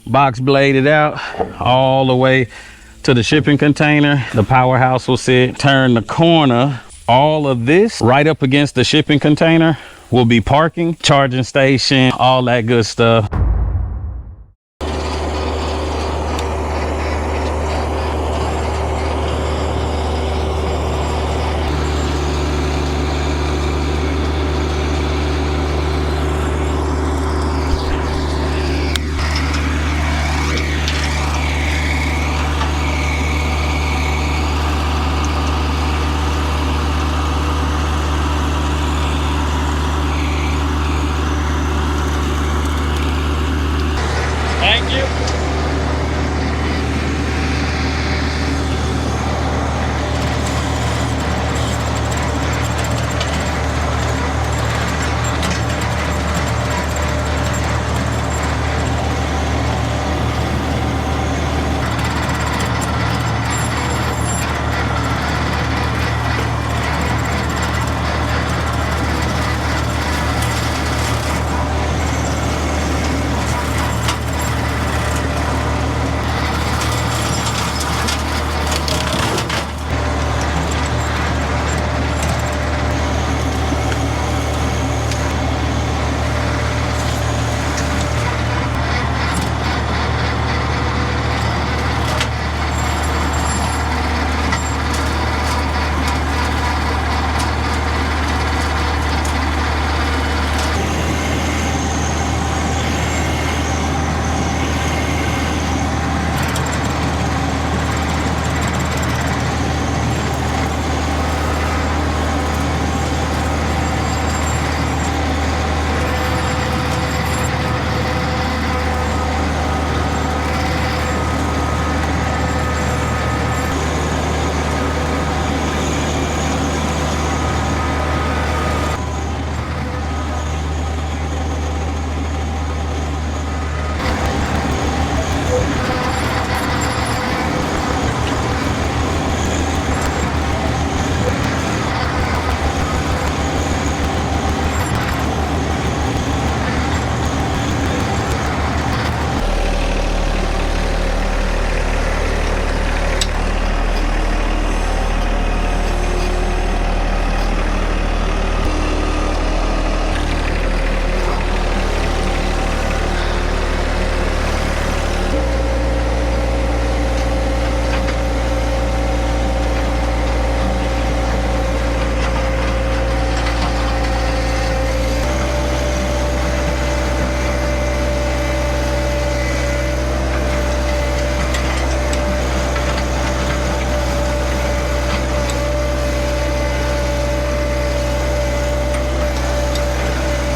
box bladed out all the way to the shipping container. The powerhouse will sit. Turn the corner. All of this right up against the shipping container will be parking, charging station, all that good stuff. Thank you.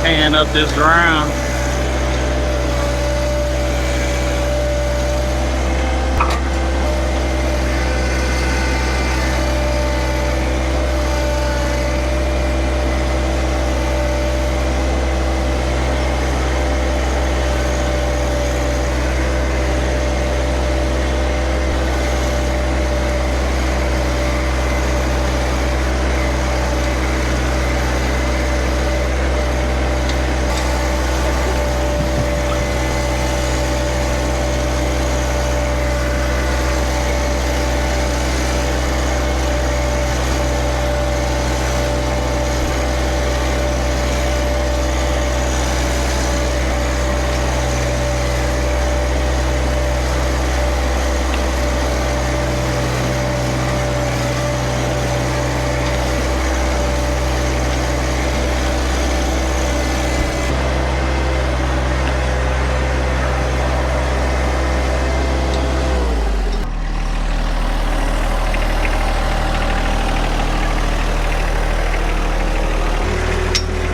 Hand up this ground.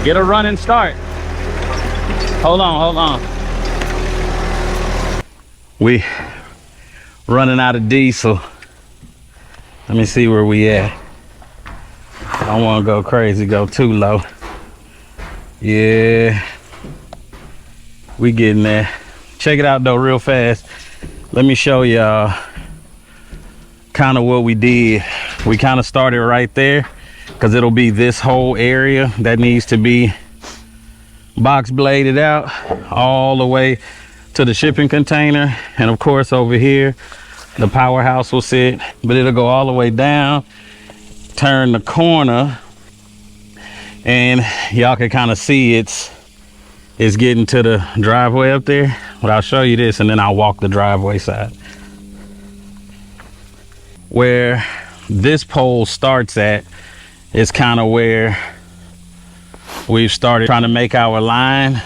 Get a running start. Hold on. We running out of diesel. Let me see where we at. I don't want to go crazy, go too low. Yeah, we getting there. Check it out though real fast. Let me show y'all kind of what we did. We kind of started right there because it'll be this whole area that needs to be box bladed out all the way to the shipping container. And of course over here, the powerhouse will sit, but it'll go all the way down, turn the corner, and y'all can kind of see it's getting to the driveway up there. But I'll show you this and then I'll walk the driveway side. Where this pole starts at is kind of where we've started trying to make our line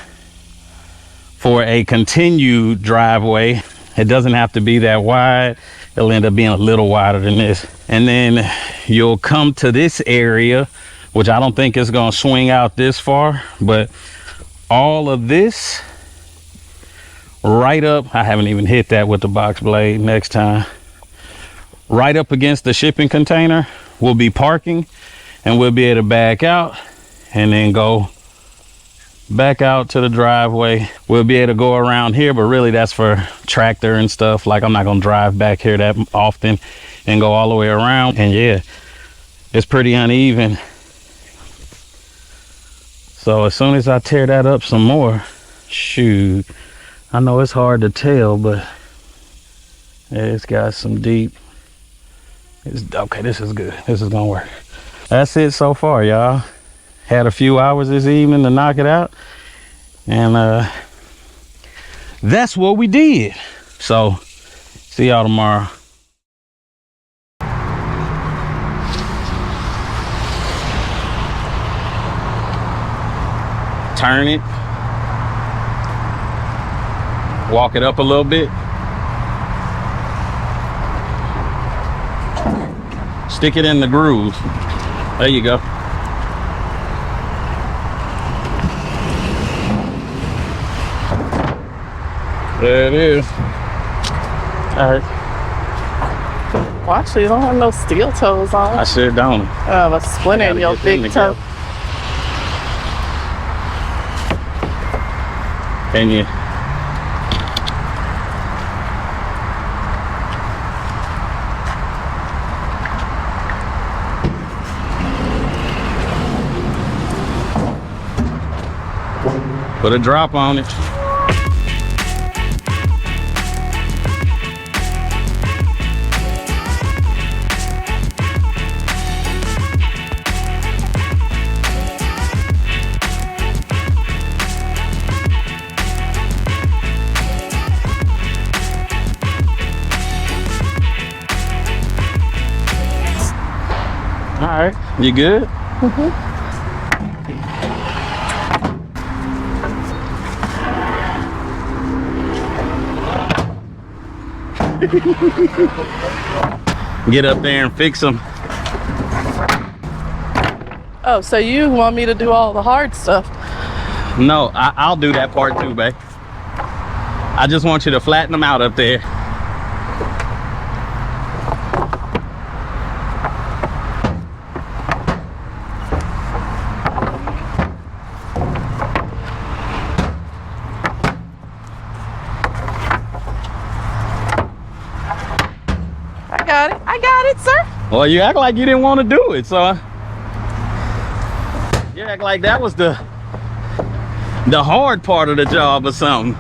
for a continued driveway. It doesn't have to be that wide. It'll end up being a little wider than this. And then you'll come to this area, which I don't think is going to swing out this far, but all of this right up, I haven't even hit that with the box blade. Next time, right up against the shipping container will be parking, and we'll be able to back out and then go back out to the driveway. We'll be able to go around here, but really that's for tractor and stuff. Like, I'm not gonna drive back here that often and go all the way around. And yeah, it's pretty uneven. So as soon as I tear that up some more, shoot, I know it's hard to tell, but it's got some deep. Okay, this is good. This is gonna work. That's it so far, y'all. Had a few hours this evening to knock it out, and that's what we did. So see y'all tomorrow. Turn it, walk it up a little bit, stick it in the groove. There you go. There it is. All right. Watch, you don't have no steel toes on. I sure don't. A splinter in your big toe. Can you? Put a drop on it. All right, you good? Mm-hmm. Get up there and fix them. Oh, so you want me to do all the hard stuff? No, I'll do that part too, babe. I just want you to flatten them out up there. I got it, sir. Well, you act like you didn't want to do it, so you act like that was the hard part of the job or something.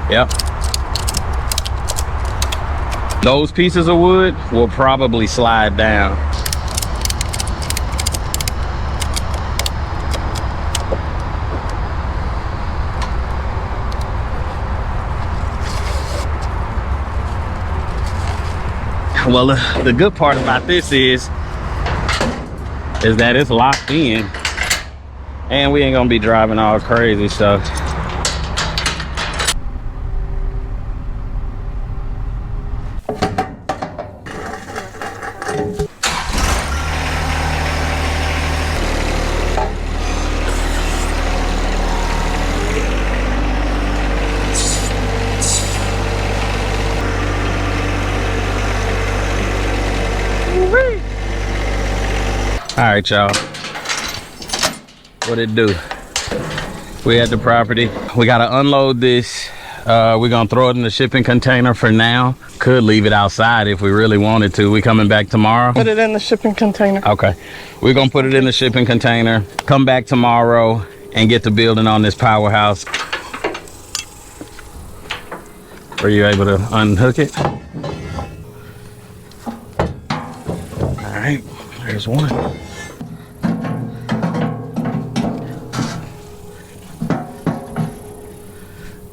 Yep. Those pieces of wood will probably slide down. Well, the good part about this is that it's locked in, and we ain't gonna be driving all crazy stuff. All right, y'all. What it do? We at the property. We gotta unload this. We're gonna throw it in the shipping container for now. Could leave it outside if we really wanted to. We coming back tomorrow? Put it in the shipping container. Okay. We're gonna put it in the shipping container. Come back tomorrow and get to building on this powerhouse. Were you able to unhook it? All right, there's one.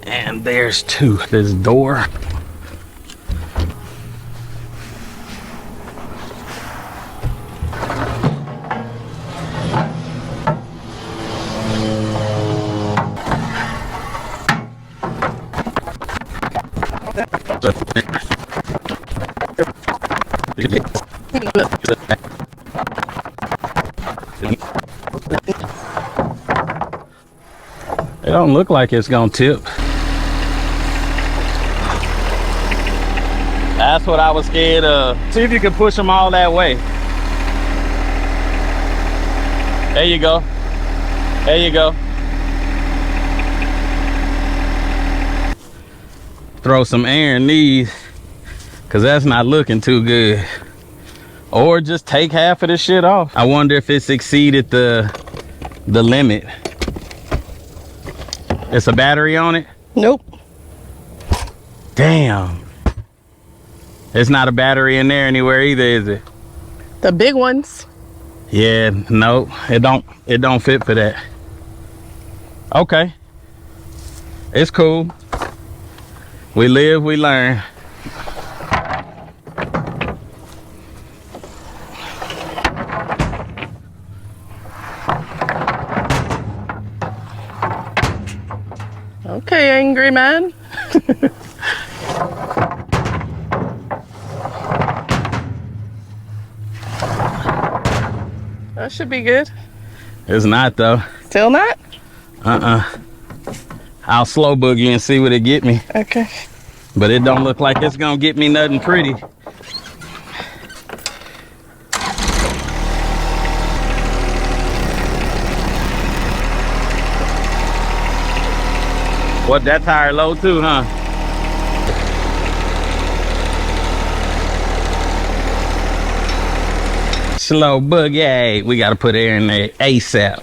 And there's two. This door. It don't look like it's gonna tip. That's what I was scared of. See if you can push them all that way. There you go. There you go. Throw some air in these, cause that's not looking too good. Or just take half of this shit off. I wonder if it's exceeded the limit. It's a battery on it? Nope. Damn. It's not a battery in there anywhere either, is it? The big ones. Yeah, no, it don't fit for that. Okay. It's cool. We live, we learn. Okay, angry man. That should be good. It's not though. Still not? I'll slow boogie and see what it get me. Okay. But it don't look like it's gonna get me nothing pretty. What, that tire low too, huh? Slow boogie. We gotta put air in there ASAP.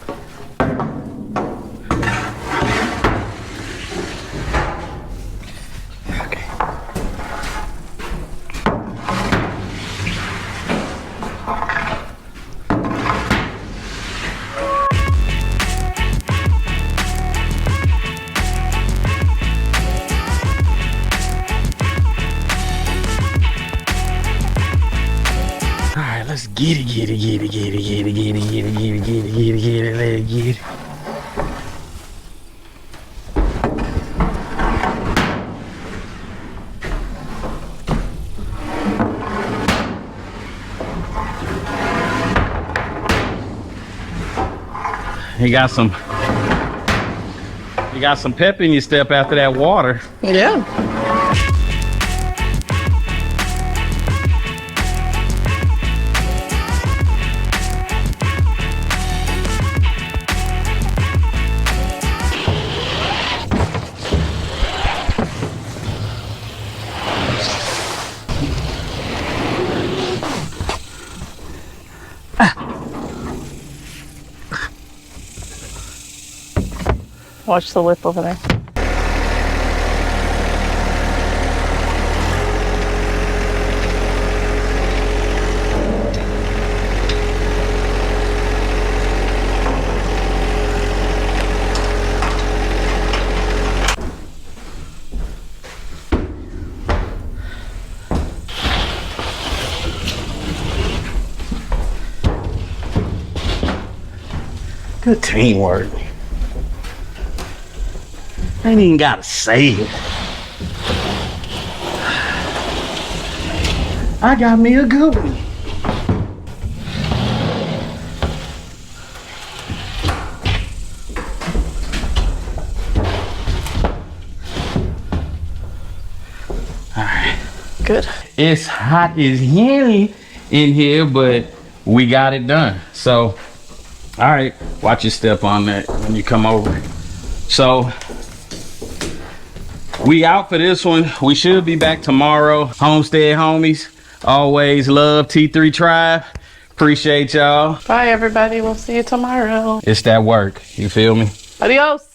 Let's get it, get it, get it, get it, get it, get it, get it, get it, get it, get it, get it, let it get it. You got some pep in your step after that water. Yeah. Watch the lip over there. Good teamwork. I ain't even gotta say it. I got me a good one. All right. Good. It's hot as hell in here, but we got it done. So, all right, watch your step on that when you come over. So, we out for this one. We should be back tomorrow. Homestead Homies, always love T3 Tribe. Appreciate y'all. Bye, everybody. We'll see you tomorrow. It's that work. You feel me? Adios.